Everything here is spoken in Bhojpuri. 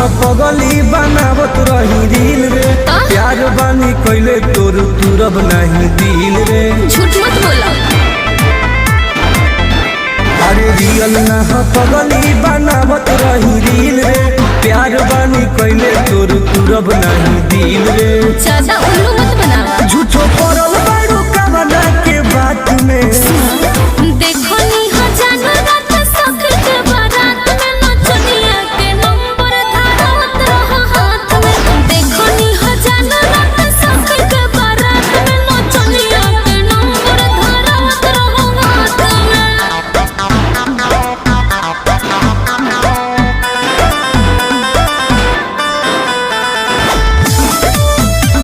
पगली बनावत रही दिल रे प्यार बानी कैले तोर तुरब नहीं दिल रे झूठ मत बोला। अरे रियल ना पगली बनावत रही दिल रे प्यार बानी कैले तोर तुरब नहीं दिल रे ज्यादा उल्लू मत बनावा। झूठो पड़ल